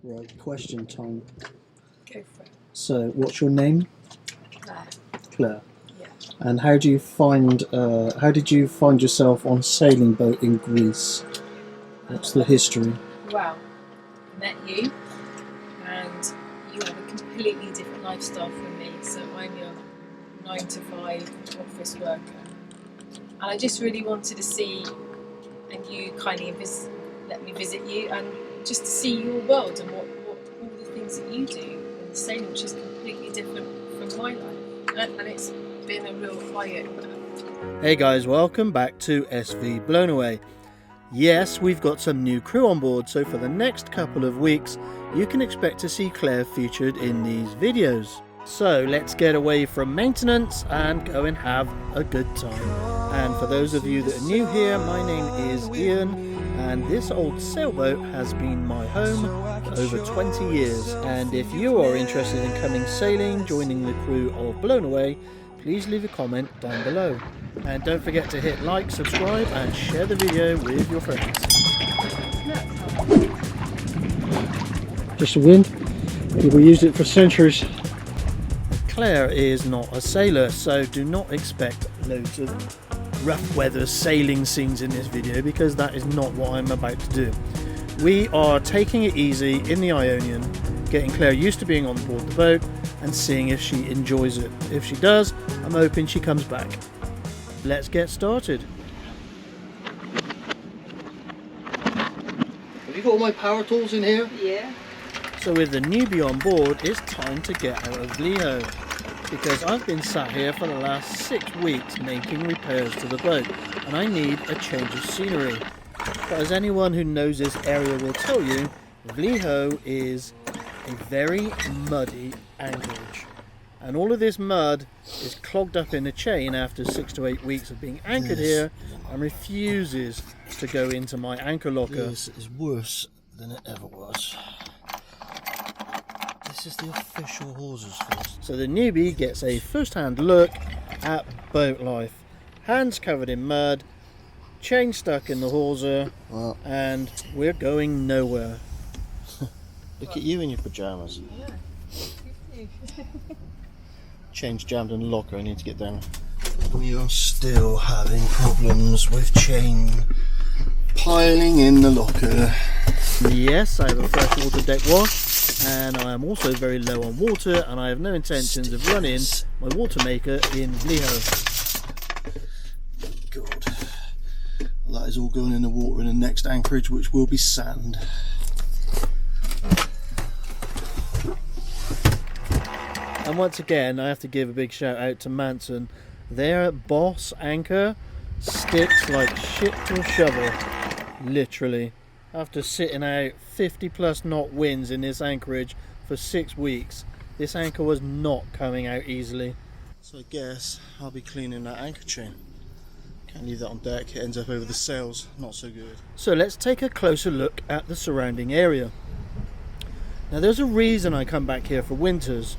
Right, question time. Go for it. So, what's your name? Clare. Clare. Yeah. And how did you find yourself on a sailing boat in Greece? What's the history? Well, I met you, and you have a completely different lifestyle from me. So I'm your 9 to 5 office worker, and I just really wanted to see, and you kindly let me visit you, and just to see your world and what all the things that you do in the sailing, which is completely different from my life, and it's been a real eye-opener. Hey guys, welcome back to SV Blown Away. Yes, we've got some new crew on board, so for the next couple of weeks you can expect to see Claire featured in these videos. So let's get away from maintenance and go and have a good time. And for those of you that are new here, my name is Ian, and this old sailboat has been my home for over 20 years. And if you are interested in coming sailing, joining the crew of Blown Away, please leave a comment down below. And don't forget to hit like, subscribe and share the video with your friends. Just a wind. People used it for centuries. Claire is not a sailor, so do not expect loads of rough weather sailing scenes in this video, because that is not what I'm about to do. We are taking it easy in the Ionian, getting Claire used to being on board the boat and seeing if she enjoys it. If she does, I'm hoping she comes back. Let's get started. Have you got all my power tools in here? Yeah. So with the Newbie on board, it's time to get out of Liho, because I've been sat here for the last 6 weeks making repairs to the boat, and I need a change of scenery. But as anyone who knows this area will tell you, Liho is a very muddy anchorage. And all of this mud is clogged up in a chain after 6 to 8 weeks of being anchored here, and refuses to go into my anchor locker. This is worse than it ever was. This is the official hawsers first. So the Newbie gets a first-hand look at boat life. Hands covered in mud, chain stuck in the hawser, and we're going nowhere. Look at you in your pyjamas. Yeah. Chain's jammed in the locker, I need to get down. We are still having problems with chain piling in the locker. Yes, I have a freshwater deck wash, and I am also very low on water, and I have no intentions of running my water maker in Liho. God. Well, that is all going in the water in the next anchorage, which will be sand. And once again, I have to give a big shout out to Manson. Their boss anchor sticks like shit to a shovel, literally. After sitting out 50 plus knot winds in this anchorage for 6 weeks, this anchor was not coming out easily. So I guess I'll be cleaning that anchor chain. Can't leave that on deck, it ends up over the sails, not so good. So let's take a closer look at the surrounding area. Now there's a reason I come back here for winters.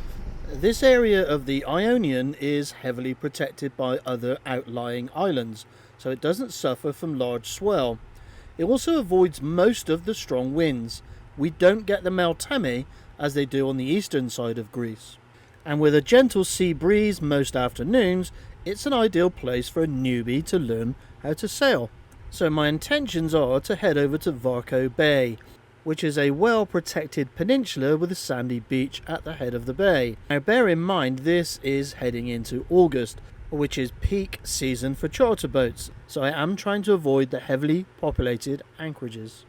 This area of the Ionian is heavily protected by other outlying islands, so it doesn't suffer from large swell. It also avoids most of the strong winds. We don't get the Meltemi as they do on the eastern side of Greece. And with a gentle sea breeze most afternoons, it's an ideal place for a newbie to learn how to sail. So my intentions are to head over to Varko Bay, which is a well-protected peninsula with a sandy beach at the head of the bay. Now bear in mind this is heading into August, which is peak season for charter boats, so I am trying to avoid the heavily populated anchorages.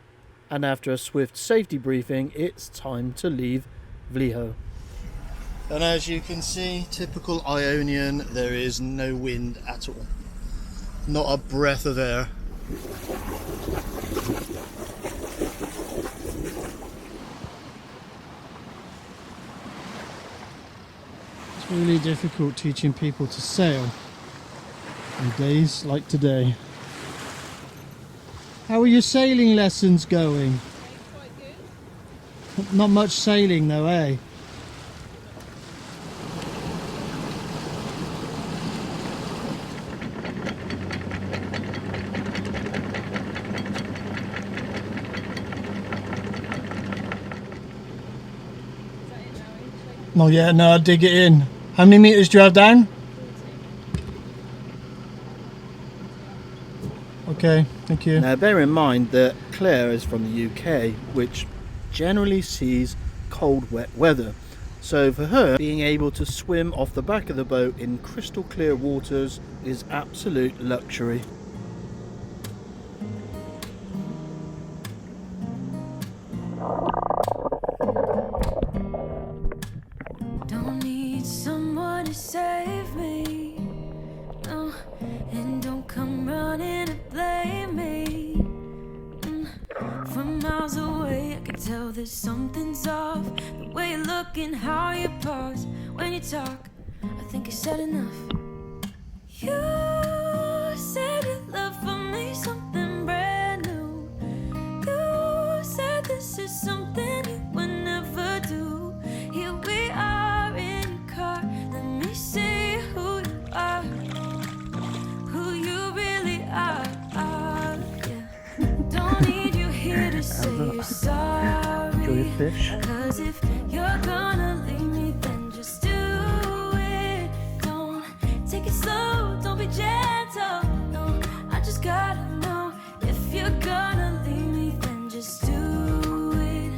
And after a swift safety briefing, it's time to leave Liho. And as you can see, typical Ionian, there is no wind at all. Not a breath of air. It's really difficult teaching people to sail on days like today. How are your sailing lessons going? Quite good. Not much sailing though, eh? Not yet, no, I'll dig it in. How many metres do you have down? Okay, thank you. Now bear in mind that Clare is from the UK, which generally sees cold, wet weather. So for her, being able to swim off the back of the boat in crystal clear waters is absolute luxury. Don't need someone to save me, no, and don't come running to blame me. From miles away I can tell that something's off. The way you look and how you pause when you talk, I think I said enough. You said your love for me something brand new. You said this is something you would never do. Here we are in your car, let me see who you are, who you really are, yeah. Don't need you here to say you're sorry. Enjoy your fish. Cause if you're gonna leave me, then just do it. Don't take it slow, don't be gentle. No, I just gotta know. If you're gonna leave me, then just do it.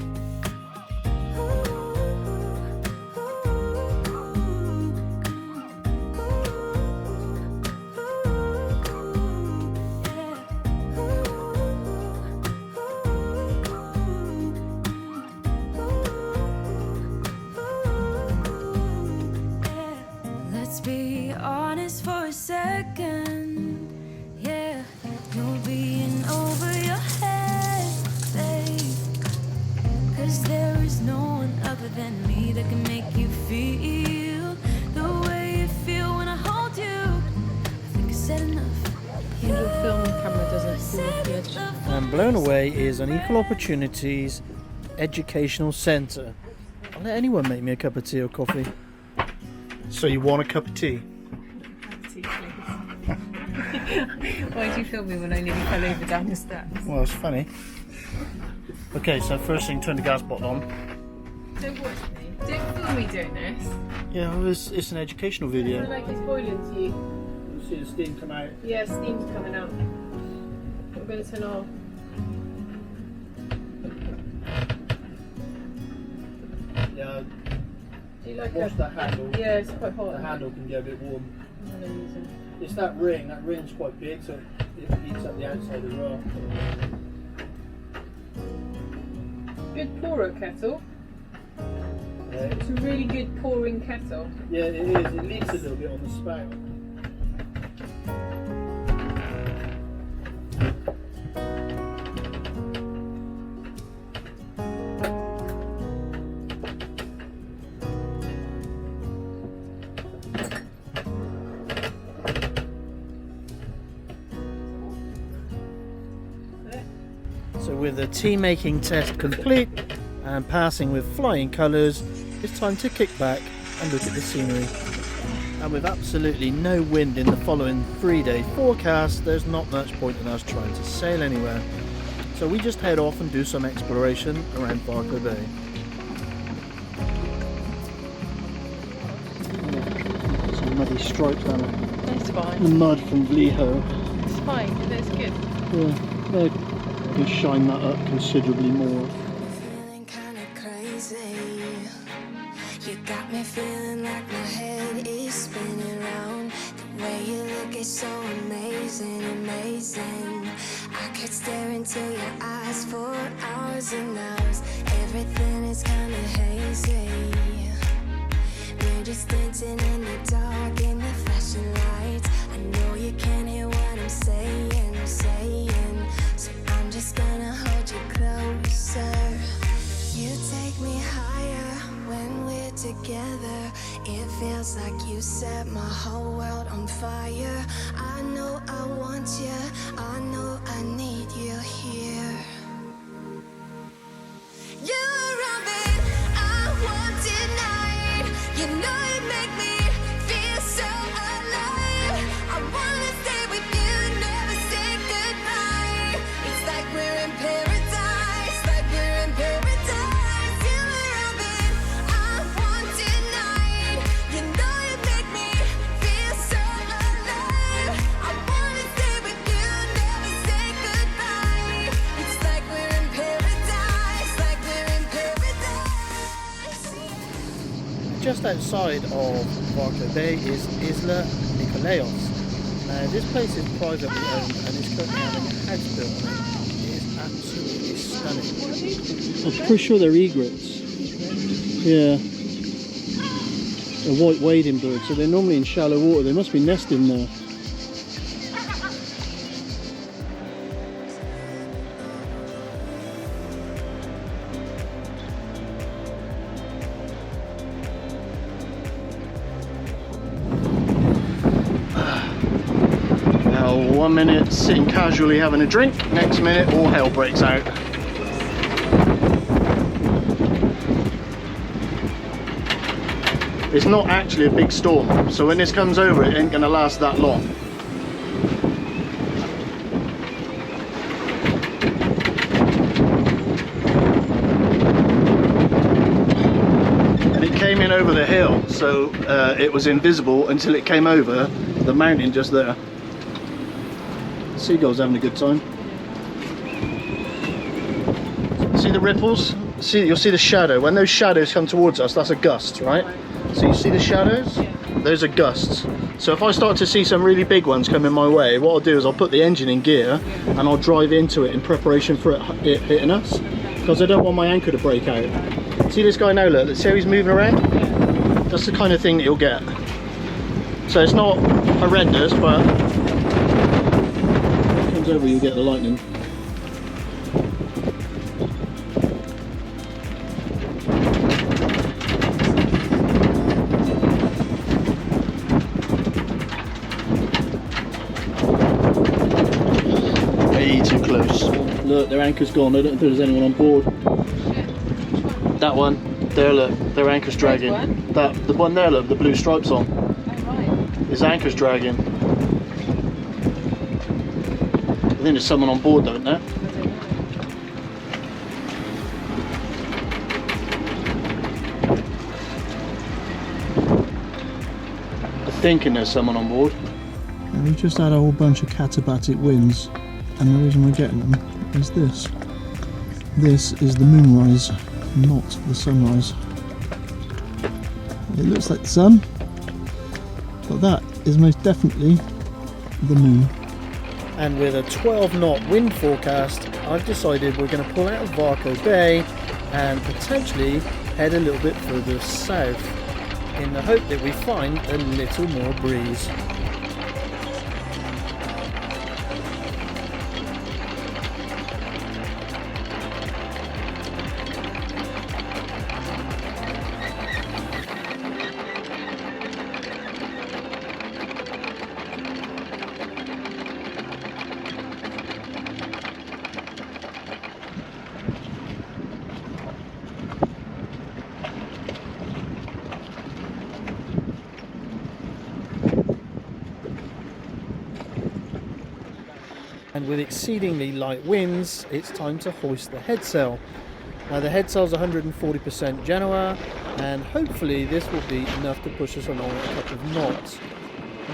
Let's be honest for a second. Yeah, you're being over your head, babe. Cause there is no one other than me that can make you feel the way you feel when I hold you. I think I said enough. Your film camera doesn't fall off the edge. And Blown Away is an equal opportunities educational centre. I'll let anyone make me a cup of tea or coffee. So you want a cup of tea? Tea, please. Why did you film me when I nearly fell over down the steps? Well, it's funny. Okay, so first thing, turn the gas bottle on. Don't watch me. Don't film me doing this. Yeah, well, it's an educational I feel video. like it's boiling to you. You see the steam come out. Yeah, steam's coming out. I'm going to turn it off. Yeah, Do you like watch it? the handle. Yeah, it's quite hot. The handle can get a bit warm. I'm gonna use it. It's that ring. That ring's quite big, so it heats up the outside as well. Good pourer kettle. Yeah, It's a really good pouring kettle. yeah, it is. It leaks a little bit on the spout. So with the tea making test complete and passing with flying colours, it's time to kick back and look at the scenery. And with absolutely no wind in the following 3-day forecast, there's not much point in us trying to sail anywhere. So we just head off and do some exploration around Varko Bay. Some muddy stripes on it. That's The fine. mud from Vliho. It's fine. That's good. Yeah, they can shine that up considerably more. Feeling kinda crazy. You got me feeling like my head is spinning round. The way you look is so amazing, amazing. I could stare into your eyes for hours and hours. Everything is kinda hazy. We're just dancing in the dark in the flashing lights. I know you can't hear what I'm saying, so I'm just gonna hold you closer. You take me higher when we're together. It feels like you set my whole world on fire. I know I want you, I know I need you here. You're around me, I want tonight. You know you make me feel so alive. I wanna stay with you, never say goodbye. It's like we're in paradise, like we're in paradise. You're around me, I want tonight. just outside of Varko Bay is Isla Nikolaos. Now this place is privately owned and is currently having a house built on it. It is absolutely stunning. I'm pretty sure they're egrets. Yeah. A white wading bird, so they're normally in shallow water. They must be nesting there. Now 1 minute sitting casually having a drink, next minute all hell breaks out. It's not actually a big storm, so when this comes over it ain't gonna last that long. And it came in over the hill, so it was invisible until it came over the mountain just there. Seagull's having a good time. See the ripples? You'll see the shadow. When those shadows come towards us, that's a gust, right? So you see the shadows? Those are gusts. So if I start to see some really big ones coming my way, what I'll do is I'll put the engine in gear and I'll drive into it in preparation for it hitting us, because I don't want my anchor to break out. See this guy now, look, see how he's moving around? That's the kind of thing that you'll get. So it's not horrendous, but when it comes over you'll get the lightning. Too close. Look, their anchor's gone. I don't think there's anyone on board. That one, there, look, their anchor's dragging. The one there, look, the blue stripes on. Oh, right. His anchor's dragging. I think there's someone on board, though, isn't there? I'm thinking there's someone on board. And we've just had a whole bunch of katabatic winds. And the reason we're getting them is this. This is the moonrise, not the sunrise. It looks like the sun, but that is most definitely the moon. And with a 12-knot wind forecast, I've decided we're going to pull out of Varko Bay and potentially head a little bit further south in the hope that we find a little more breeze. And with exceedingly light winds, it's time to hoist the headsail. Now the headsail's 140% Genoa, and hopefully this will be enough to push us along a couple of knots.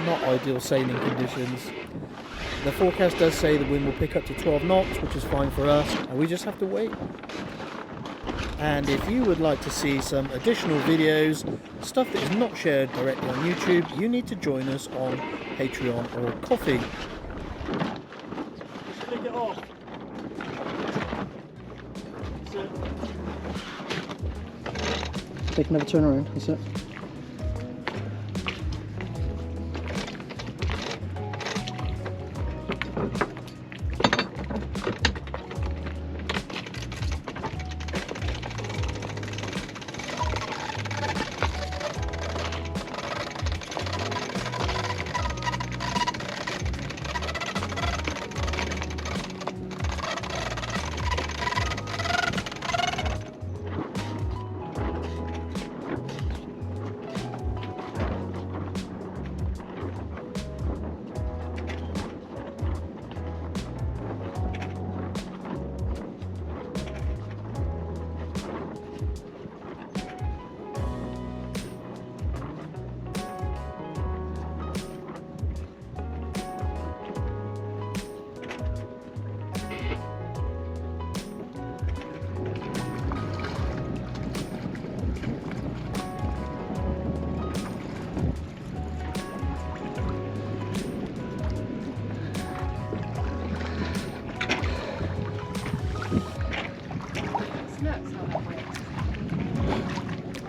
Not ideal sailing conditions. The forecast does say the wind will pick up to 12 knots, which is fine for us, and we just have to wait. And if you would like to see some additional videos, stuff that is not shared directly on YouTube, you need to join us on Patreon or Coffee. Take it off. That's it. Take another turn around, that's it.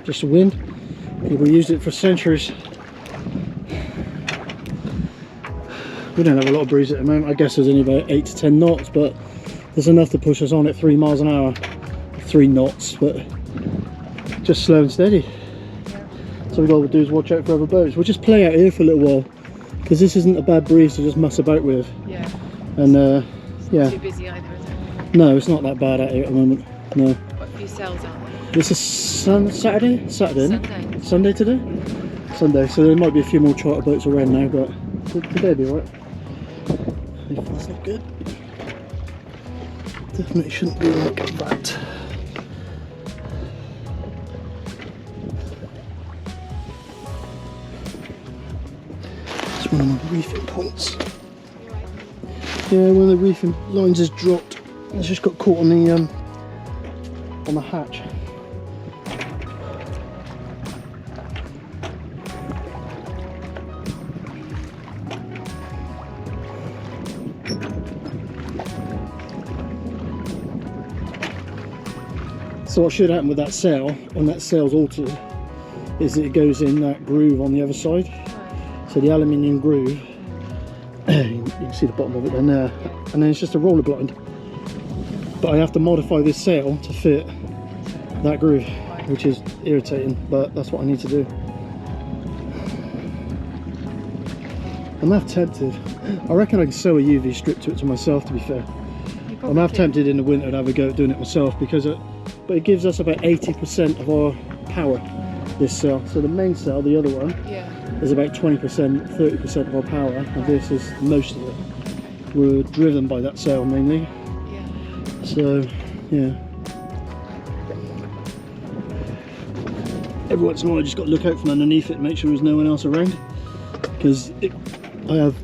just the wind. People used it for centuries. We don't have a lot of breeze at the moment. I guess there's only about 8 to 10 knots, but there's enough to push us on at 3 miles an hour. 3 knots, but just slow and steady. So we've got to do is watch out for other boats. We'll just play out here for a little while, because this isn't a bad breeze to just muss about with. Yeah. And it's yeah. not too busy either, is it? No, it's not that bad out here at the moment. No. Quite a few sails out there. This is Saturday? Sunday. Sunday today? Sunday, so there might be a few more charter boats around now, but today'll be alright. If that's not good. Definitely shouldn't be like that. It's one of my reefing points. Yeah, one of the reefing lines has dropped. It's just got caught on the hatch. So what should happen with that sail, when that sail's altered, is that it goes in that groove on the other side. So the aluminium groove, you can see the bottom of it then there, and then it's just a roller blind. But I have to modify this sail to fit that groove, which is irritating, but that's what I need to do. I'm half tempted. I reckon I can sew a UV strip to it to myself, to be fair. I'm half tempted in the winter to have a go at doing it myself, because but it gives us about 80% of our power, this sail. So the main sail, the other one, is about 20%, 30% of our power, and this is most of it. We're driven by that sail mainly. So, yeah. Every once in a while I just got to look out from underneath it and make sure there's no one else around, because I have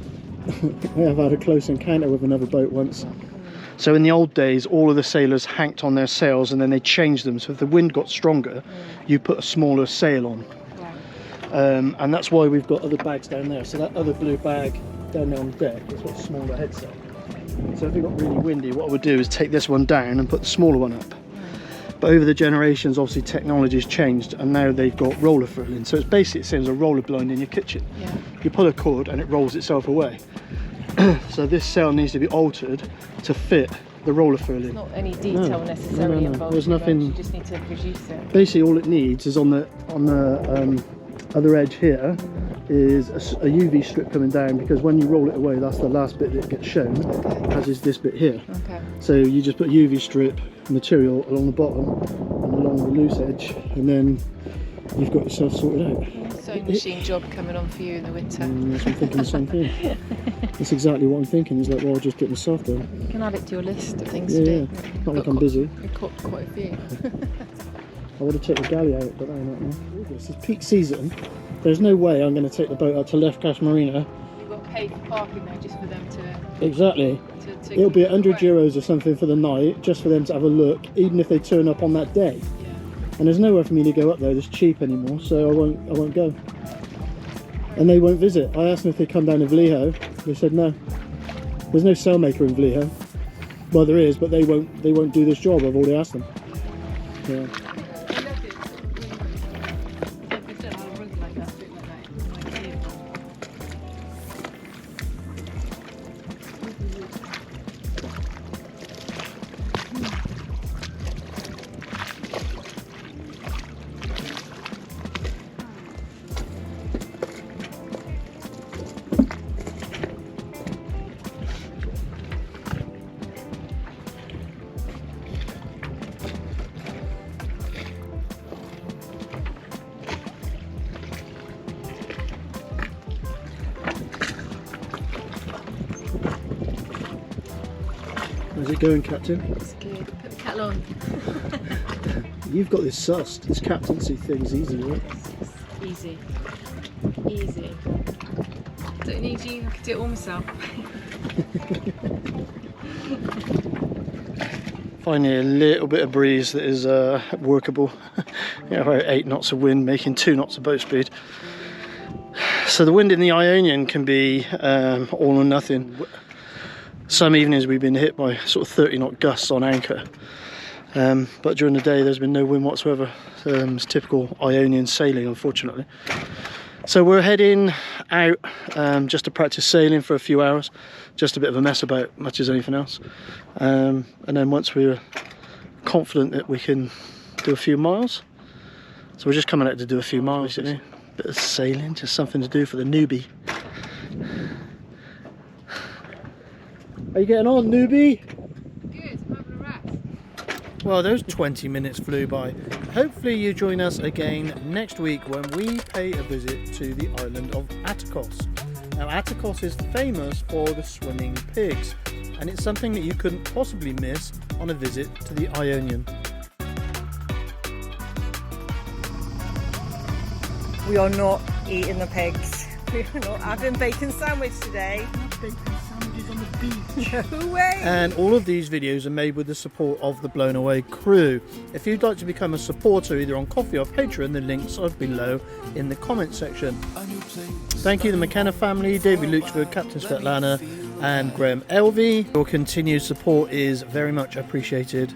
had a close encounter with another boat once. So in the old days, all of the sailors hanked on their sails and then they changed them. So if the wind got stronger, you put a smaller sail on. And that's why we've got other bags down there. So that other blue bag down there on the deck is got a smaller head sail. So if it got really windy, what I would do is take this one down and put the smaller one up. But over the generations, obviously technology's changed, and now they've got roller furling. So it's basically the same as a roller blind in your kitchen. You pull a cord and it rolls itself away. So this sail needs to be altered to fit the roller furling. There's not any detail necessarily involved. There's nothing. You just need to reduce it. Basically, all it needs is on the other edge here is a UV strip coming down, because when you roll it away, that's the last bit that gets shown, as is this bit here. So you just put UV strip material along the bottom and along the loose edge, and then you've got yourself sorted out. Sewing machine job coming on for you in the winter. That's what I'm thinking the same thing. That's exactly what I'm thinking. Is like, well, I'll just get myself done. You can add it to your list of things to do. Not like I'm busy. You've got quite a few. I would have taken the galley out, but no, not now. This is peak season. There's no way I'm going to take the boat out to Lefcash Marina. You've got to pay for parking there just for them to... Exactly. It'll be €100 or something for the night, just for them to have a look, even if they turn up on that day. And there's nowhere for me to go up there that's cheap anymore, so I won't go. And they won't visit. I asked them if they come down to Vallejo. They said no. There's no sailmaker in Vallejo. Well, there is, but they won't do this job. I've already asked them. Yeah. How's it going, Captain? It's good. Put the kettle on. You've got this sussed. This captaincy thing's easy, right? Easy. Easy. Don't need you. I can do it all myself. Finally, a little bit of breeze that is workable. About 8 knots of wind, making 2 knots of boat speed. So the wind in the Ionian can be all or nothing. Some evenings we've been hit by sort of 30 knot gusts on anchor. But during the day there's been no wind whatsoever. It's typical Ionian sailing, unfortunately. So we're heading out just to practice sailing for a few hours. Just a bit of a mess about much as anything else. And then once we're confident that we can do a few miles. So we're just coming out to do a few miles, you know. Bit of sailing, just something to do for the newbie. How you getting on, newbie? Good, I'm having a rest. Well, those 20 minutes flew by. Hopefully you join us again next week when we pay a visit to the island of Atticos. Now, Atticos is famous for the swimming pigs, and it's something that you couldn't possibly miss on a visit to the Ionian. We are not eating the pigs. We are not having bacon sandwich today. Bacon sandwiches on the beach. No way! And all of these videos are made with the support of the Blown Away crew. If you'd like to become a supporter either on Coffee or Patreon, the links are below in the comment section. Thank you to the McKenna family, David Luchford, Captain Svetlana and Graham Elvey. Your continued support is very much appreciated.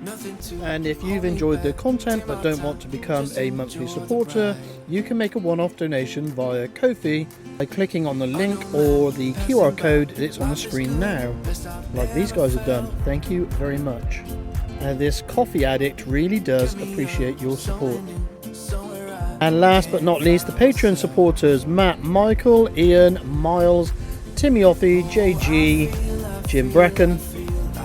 And if you've enjoyed the content but don't want to become a monthly supporter, you can make a one-off donation via Ko-fi by clicking on the link or the QR code that's on the screen now, like these guys have done. Thank you very much. And this coffee addict really does appreciate your support. And last but not least, the Patreon supporters: Matt, Michael, Ian, Miles, Timmy Offey, JG, Jim Bracken,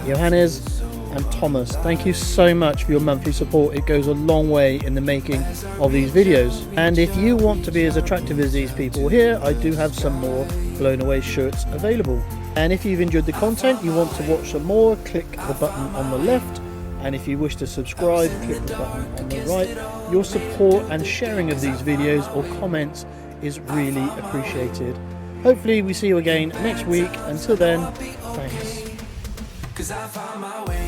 Johannes and Thomas. Thank you so much for your monthly support. It goes a long way in the making of these videos. And if you want to be as attractive as these people here, I do have some more Blown Away shirts available. And if you've enjoyed the content, you want to watch some more, click the button on the left. And if you wish to subscribe, click the button on the right. Your support and sharing of these videos or comments is really appreciated. Hopefully we see you again next week. Until then, thanks. 'Cause I found my way